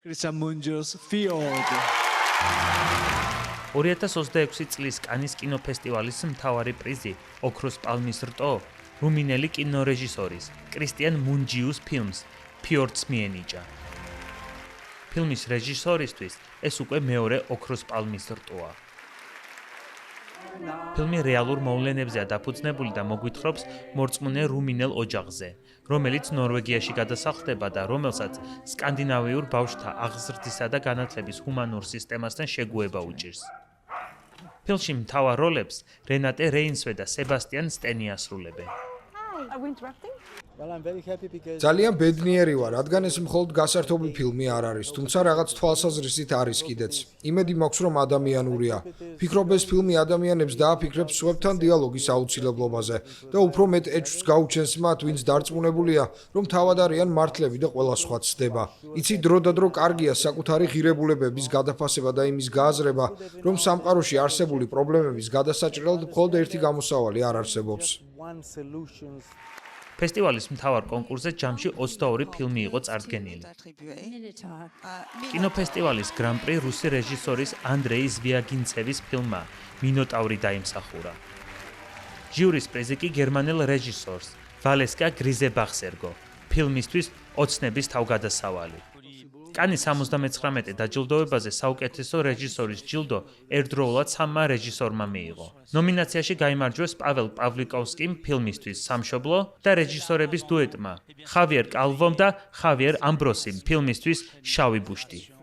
Cristian Mungios Fiord. 2026 წლის კანის კინოფესტივალის მთავარი პრიზი ოქროს პალმის რტო რუმინელი კინორეჟისორის კრისტიან მუნჯიუს ფილმს ფიორდს მიენიჭა. ფილმის რეჟისორისთვის ეს უკვე მეორე ოქროს პალმის რტოა. ფილმი რეალურ მოვლენებზეა დაფუძნებული და მოგვითხრობს მორწმუნე რუმინელ ოჯახზე, რომელიც ნორვეგიაში გადასახლდება და რომელსაც სკანდინავიურ ბავშვთა აღზრდისა და განათლების ჰუმანურ სისტემასთან შეგუება უჭირს. ფილმში მთავარ როლებს რენატე რეინსვე და სებასტიან სტენი ასრულებენ. ძალიან ბედნიერი ვარ, რადგან ეს მხოლოდ გასართობი ფილმი არ არის, თუმცა რაღაც თვალსაზრისით არის კიდეც. იმედი მაქვს, რომ ადამიანურია. ფიქრობ, ეს ფილმი ადამიანებს დააფიქრებს სხვებთან დიალოგის აუცილებლობაზე და უფრო მეტ ეჭვს გაუჩენს მათ, ვინც დარწმუნებულია, რომ თავად არიან მართლები და ყველა სხვა ცდება. იცი, დრო და დრო კარგია საკუთარი ღირებულებების გადაფასება და იმის გააზრება, რომ სამყაროში არსებული პრობლემების გადასაჭრელად მხოლოდ ერთი გამოსავალი არ არსებობს. ფესტივალის მთავარ კონკურსზე ჯამში 22 ფილმი იყო წარდგენილი. კინოფესტივალის გრან-პრი რუსი რეჟისორის ანდრეი ზვიაგინცევის ფილმმა მინოტავრი დაიმსახურა. ჟიურის პრიზი კი გერმანელ რეჟისორს ვალესკა გრიზებახს ერგო ფილმისთვის ოცნების თავგადასავალი. კანის 79 დაჯილდოებაზე საუკეთესო რეჟისორის ჯილდო ერთდროულად 3 რეჟისორმა მიიღო. ნომინაციაში გაიმარჯვეს პაվել პავლიკოვსკიმ ფილმისთვის სამშობლო და რეჟისორების დუეტმა ხავიერ კალვომ და ხავიერ ამბროსიმ ფილმისთვის შავი ბუშტი.